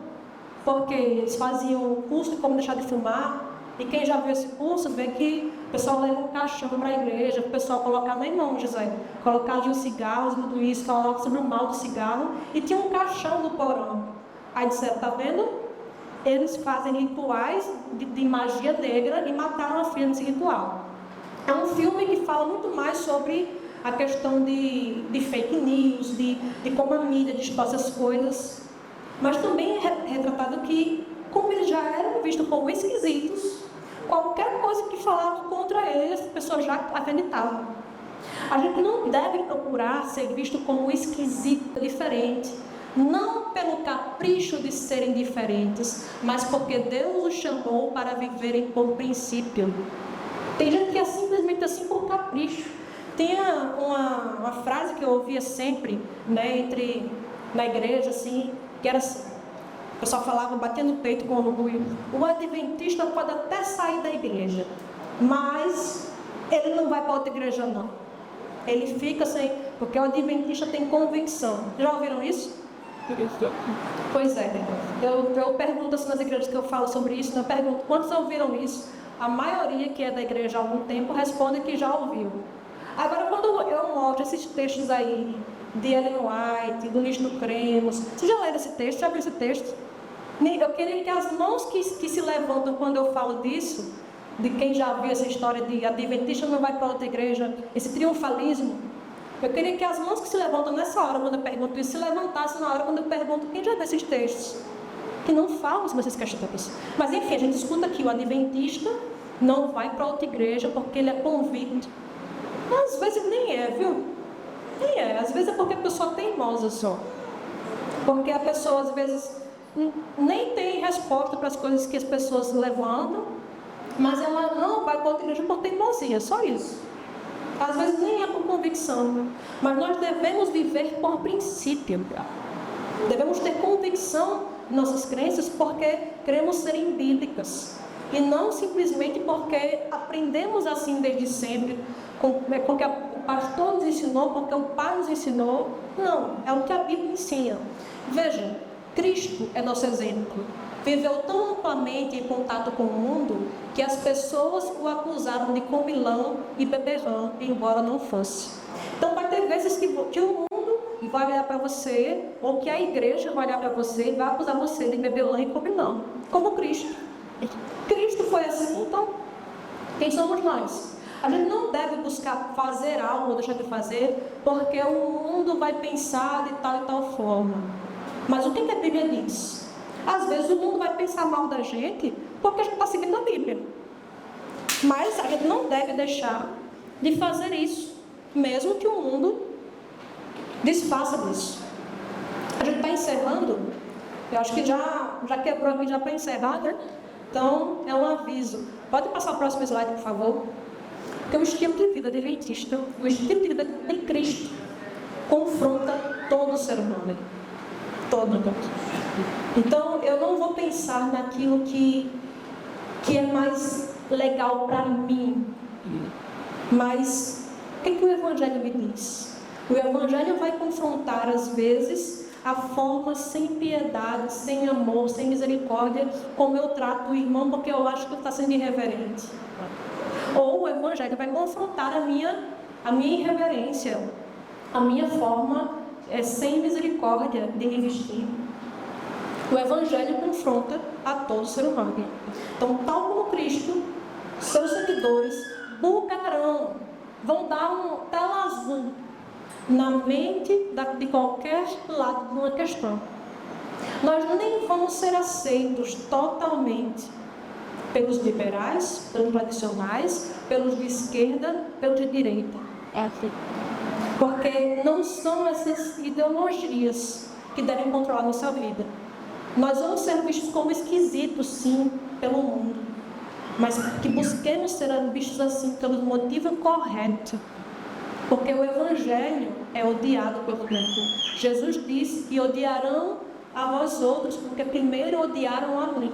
porque eles faziam um curso de como deixar de fumar. E quem já viu esse curso vê que o pessoal leva um caixão para a igreja, o pessoal colocava em mão, José, colocava os cigarros, tudo isso, falava sobre o mal do cigarro, e tinha um caixão no porão. Aí disseram, tá vendo? Eles fazem rituais de magia negra e mataram a filha nesse ritual. É um filme que fala muito mais sobre a questão de fake news, de como a mídia distorce as coisas, mas também é retratado que, como eles já eram vistos como esquisitos, qualquer coisa que falavam contra eles, as pessoas já acreditavam. A gente não deve procurar ser visto como esquisito, diferente, não pelo capricho de serem diferentes, mas porque Deus os chamou para viverem por princípio. Tem gente que é simplesmente assim por capricho. Tem uma frase que eu ouvia sempre, né, na igreja, assim, que era assim, o pessoal falava, batendo no peito com orgulho: o adventista pode até sair da igreja, mas ele não vai para outra igreja não. Ele fica sem, porque o adventista tem convicção. Já ouviram isso? Pois é, eu pergunto assim nas igrejas que eu falo sobre isso, eu pergunto, quantos ouviram isso? A maioria que é da igreja há algum tempo responde que já ouviu. Agora, quando eu mostro esses textos aí, de Ellen White, do Luiz do Cremos, você já leu esse texto? Já viu esse texto? Eu queria que as mãos que se levantam quando eu falo disso, de quem já viu essa história de adventista não vai para outra igreja, esse triunfalismo, eu queria que as mãos que se levantam nessa hora, quando eu pergunto isso, se levantassem na hora quando eu pergunto quem já viu esses textos, que não falam sobre essas questões. Mas enfim, a gente escuta aqui, o adventista não vai para outra igreja porque ele é convicto. Às vezes nem é, viu? Nem é. Às vezes é porque a pessoa é teimosa só. Porque a pessoa, às vezes, nem tem resposta para as coisas que as pessoas levantam, mas ela não vai para outra igreja por teimosia, só isso. Às vezes nem é por convicção, né? Mas nós devemos viver por princípio. Devemos ter convicção em nossas crenças porque queremos serem bíblicas. E não simplesmente porque aprendemos assim desde sempre, porque o pastor nos ensinou, porque o pai nos ensinou. Não, é o que a Bíblia ensina. Veja, Cristo é nosso exemplo. Viveu tão amplamente em contato com o mundo que as pessoas o acusaram de comilão e beberrão, embora não fosse. Então vai ter vezes que o mundo vai olhar para você, ou que a igreja vai olhar para você e vai acusar você de beberrão e comilão, como Cristo. Cristo foi assim, então quem somos nós? A gente não deve buscar fazer algo ou deixar de fazer porque o mundo vai pensar de tal e tal forma. Mas o que a Bíblia diz? Às vezes o mundo vai pensar mal da gente porque a gente está seguindo a Bíblia. Mas a gente não deve deixar de fazer isso, mesmo que o mundo desfaça disso. A gente está encerrando. Eu acho que já quebrou aqui já para encerrar, né? Então, é um aviso. Pode passar o próximo slide, por favor? Porque o estilo de vida adventista, o estilo de vida em Cristo, confronta todo o ser humano. Todo. Então, eu não vou pensar naquilo que é mais legal para mim. Mas, o que o Evangelho me diz? O Evangelho vai confrontar, às vezes, a forma sem piedade, sem amor, sem misericórdia, como eu trato o irmão, porque eu acho que está sendo irreverente. Ou o Evangelho vai confrontar a minha irreverência, a minha forma sem misericórdia de me vestir. O Evangelho confronta a todo ser humano. Então, tal como Cristo, seus seguidores vão dar um tela azul na mente de qualquer lado de uma questão. Nós nem vamos ser aceitos totalmente pelos liberais, pelos tradicionais, pelos de esquerda, pelos de direita. Porque não são essas ideologias que devem controlar a nossa vida. Nós vamos ser vistos como esquisitos, sim, pelo mundo. Mas que busquemos ser vistos assim pelo motivo correto. Porque o Evangelho é odiado pelo mundo. Jesus disse que odiarão a vós outros, porque primeiro odiaram a mim.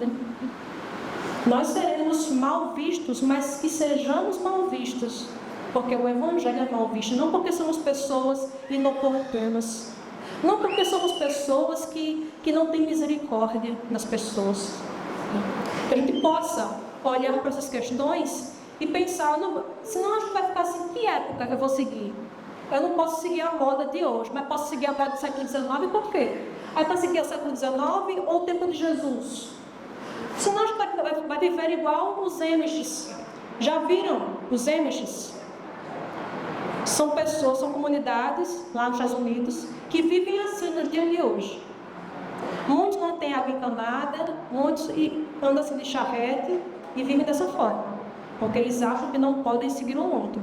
Nós seremos mal vistos, mas que sejamos mal vistos. Porque o Evangelho é mal visto. Não porque somos pessoas inoportunas. Não porque somos pessoas que não têm misericórdia nas pessoas. Que a gente possa olhar para essas questões e pensar, senão a gente vai ficar assim, que época que eu vou seguir? Eu não posso seguir a moda de hoje, mas posso seguir a moda do século XIX, por quê? Aí para seguir o século XIX ou o tempo de Jesus? Senão a gente vai viver igual os Amish. Já viram os Amish? São pessoas, são comunidades lá nos Estados Unidos que vivem assim no dia de hoje. Muitos não têm água encanada, muitos andam assim de charrete e vivem dessa forma. Porque eles acham que não podem seguir o mundo.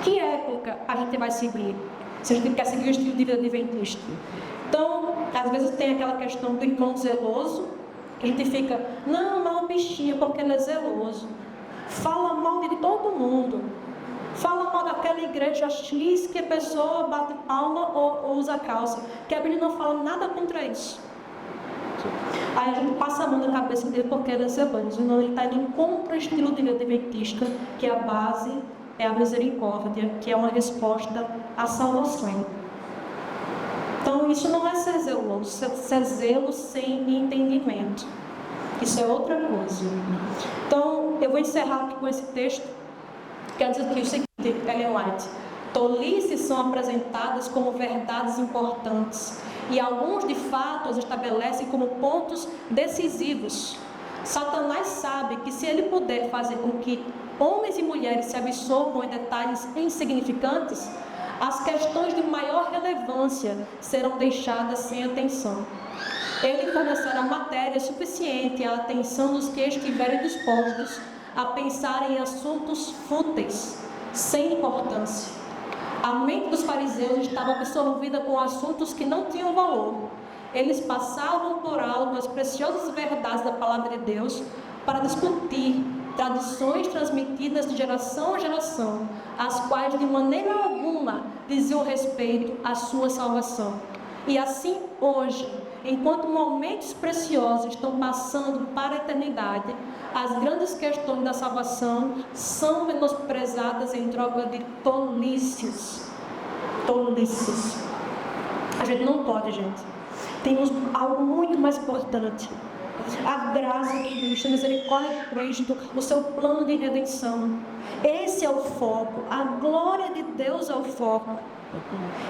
Que época a gente vai seguir? Se a gente quer seguir o estilo de vida adventista? Então, às vezes tem aquela questão do irmão zeloso, que a gente fica, não, não o bichinho, porque ele é zeloso. Fala mal de todo mundo. Fala mal daquela igreja X que a pessoa bate palma ou usa calça. Que a Bíblia não fala nada contra isso. Aí a gente passa a mão na cabeça dele porque ele é zeloso. Não, ele está indo contra o estilo de vida adventista, que a base é a misericórdia, que é uma resposta à salvação. Então isso não é ser zeloso, ser zelo sem entendimento. Isso é outra coisa. Então eu vou encerrar aqui com esse texto. Quer dizer que o seguinte, Ellen White: tolices são apresentadas como verdades importantes e alguns de fato as estabelecem como pontos decisivos. Satanás sabe que se ele puder fazer com que homens e mulheres se absorvam em detalhes insignificantes, as questões de maior relevância serão deixadas sem atenção. Ele fornecerá matéria suficiente à atenção dos que estiverem dispostos a pensar em assuntos fúteis, sem importância. A mente dos fariseus estava absorvida com assuntos que não tinham valor. Eles passavam por alto as preciosas verdades da palavra de Deus para discutir tradições transmitidas de geração a geração, as quais de maneira alguma diziam respeito à sua salvação. E assim, hoje, enquanto momentos preciosos estão passando para a eternidade, as grandes questões da salvação são menosprezadas em troca de tolices. Tolices. A gente não pode, gente. Temos algo muito mais importante. A graça de Cristo, a misericórdia de Cristo, o seu plano de redenção. Esse é o foco. A glória de Deus é o foco.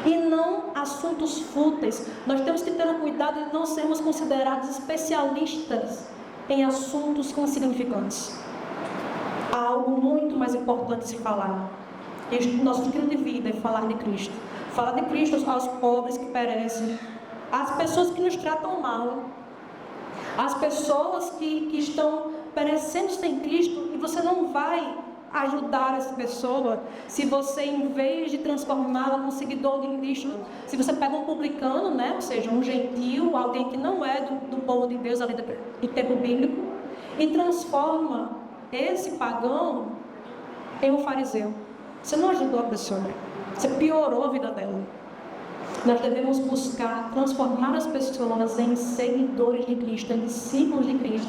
E não assuntos fúteis. Nós temos que ter um cuidado de não sermos considerados especialistas em assuntos insignificantes. Há algo muito mais importante de se falar. Nosso estilo de vida é falar de Cristo. Falar de Cristo aos pobres que perecem, às pessoas que nos tratam mal, às pessoas que estão perecendo sem Cristo, e você não vai ajudar essa pessoa se você, em vez de transformá-la num seguidor de Cristo, se você pega um publicano, né, ou seja, um gentio, alguém que não é do povo de Deus ali do tempo bíblico, e transforma esse pagão em um fariseu. Você não ajudou a pessoa, você piorou a vida dela. Nós devemos buscar transformar as pessoas em seguidores de Cristo, em discípulos de Cristo.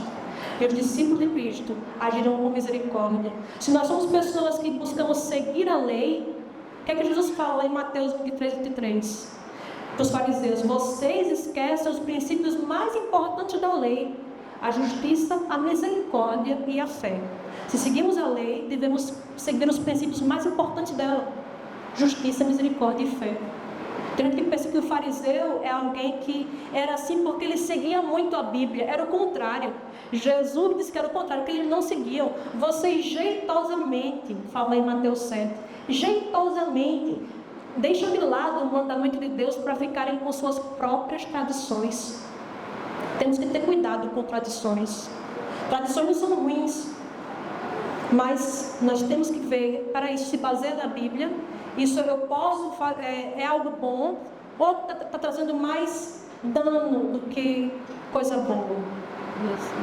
E os discípulos de Cristo agirão com misericórdia. Se nós somos pessoas que buscamos seguir a lei, o que é que Jesus fala em Mateus 23, 23? Para os fariseus: vocês esquecem os princípios mais importantes da lei: a justiça, a misericórdia e a fé. Se seguimos a lei, devemos seguir os princípios mais importantes dela: justiça, misericórdia e fé. Tem gente que pensa que o fariseu é alguém que era assim porque ele seguia muito a Bíblia. Era o contrário. Jesus disse que era o contrário, que eles não seguiam. Vocês jeitosamente, fala em Mateus 7, jeitosamente deixam de lado o mandamento de Deus para ficarem com suas próprias tradições. Temos que ter cuidado com tradições. Tradições não são ruins, mas nós temos que ver, para isso se baseia na Bíblia. Isso eu posso, é algo bom, ou está trazendo mais dano do que coisa boa.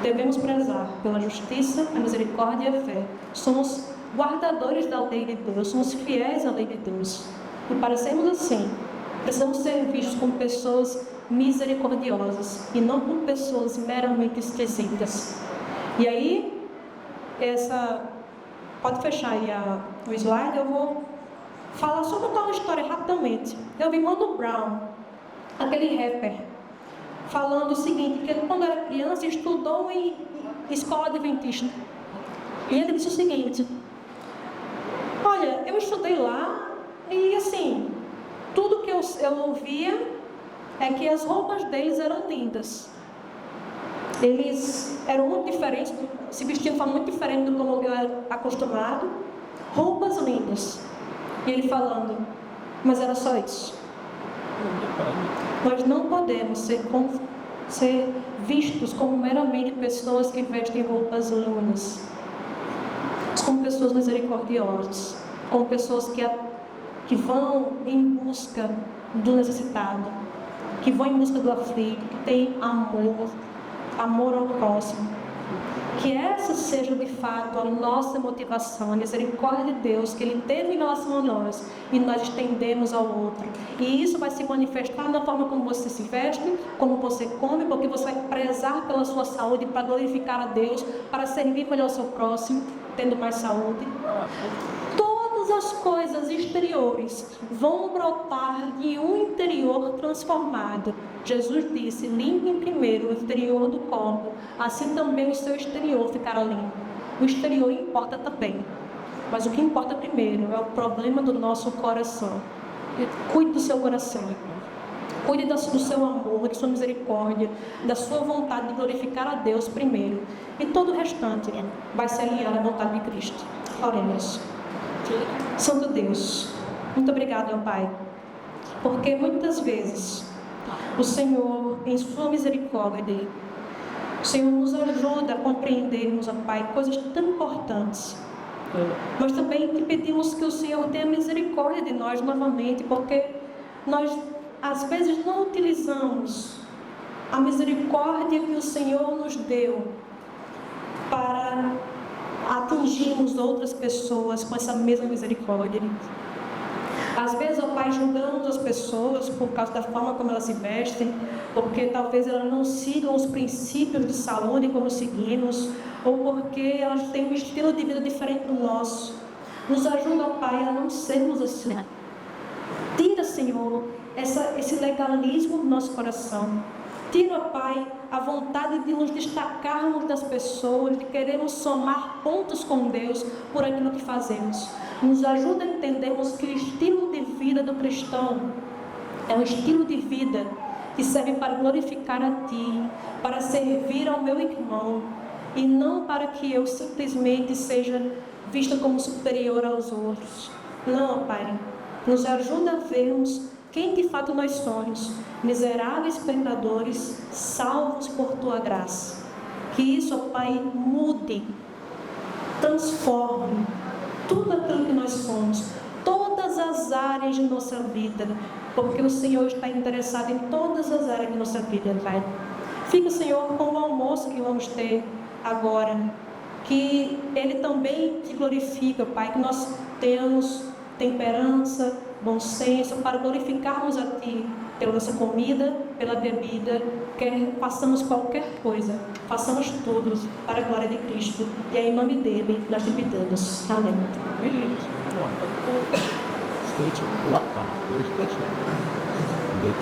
Devemos prezar pela justiça, a misericórdia e a fé. Somos guardadores da lei de Deus, somos fiéis à lei de Deus. E para sermos assim, precisamos ser vistos como pessoas misericordiosas e não como pessoas meramente esquisitas. E aí, pode fechar aí o slide, eu vou falar só contar uma história rapidamente. Eu vi Mano Brown, aquele rapper, falando o seguinte, que ele, quando era criança, estudou em escola adventista. E ele disse o seguinte: olha, eu estudei lá e assim, tudo que eu ouvia é que as roupas deles eram lindas. Eles eram muito diferentes, se vestiam de forma muito diferente do como eu era acostumado. Roupas lindas. E ele falando, mas era só isso. Nós não podemos ser vistos como meramente pessoas que vestem roupas lindas, como pessoas misericordiosas, como pessoas que vão em busca do necessitado, que vão em busca do aflito, que tem amor ao próximo. Que essa seja de fato a nossa motivação, a misericórdia de Deus que Ele teve em relação a nós e nós estendemos ao outro. E isso vai se manifestar na forma como você se veste, como você come, porque você vai prezar pela sua saúde para glorificar a Deus, para servir melhor ao seu próximo, tendo mais saúde. Todas as coisas exteriores vão brotar de um interior transformado. Jesus disse: limpem primeiro o exterior do corpo, assim também o seu exterior ficará limpo. O exterior importa também, mas o que importa primeiro é o problema do nosso coração. Cuide do seu coração, cuide do seu amor, de sua misericórdia, da sua vontade de glorificar a Deus primeiro, e todo o restante vai se alinhar à vontade de Cristo. Oremos. Santo Deus, muito obrigado, meu Pai, porque muitas vezes o Senhor, em sua misericórdia, o Senhor nos ajuda a compreendermos, ó Pai, coisas tão importantes. Mas também te pedimos que o Senhor tenha misericórdia de nós novamente, porque nós às vezes não utilizamos a misericórdia que o Senhor nos deu para atingirmos outras pessoas com essa mesma misericórdia. Às vezes, ó Pai, julgamos as pessoas por causa da forma como elas se vestem, porque talvez elas não sigam os princípios de saúde como seguimos, ou porque elas têm um estilo de vida diferente do nosso. Nos ajuda, ó Pai, a não sermos assim. Tira, Senhor, esse legalismo do nosso coração. Tira, ó Pai, a vontade de nos destacarmos das pessoas, de querermos somar pontos com Deus por aquilo que fazemos. Nos ajuda a entendermos que o estilo de vida do cristão é um estilo de vida que serve para glorificar a Ti, para servir ao meu irmão, e não para que eu simplesmente seja vista como superior aos outros. Não, Pai, nos ajuda a vermos quem de fato nós somos, miseráveis pecadores, salvos por Tua graça. Que isso, ó Pai, mude, transforme tudo aquilo que nós somos, todas as áreas de nossa vida, porque o Senhor está interessado em todas as áreas de nossa vida, Pai. Fica, Senhor, com o almoço que vamos ter agora, que Ele também te glorifica, Pai, que nós tenhamos temperança, bom senso, para glorificarmos a Ti, pela nossa comida, pela bebida, quer façamos qualquer coisa, façamos tudo para a glória de Cristo, e é em nome dele nós te pedimos. Amém.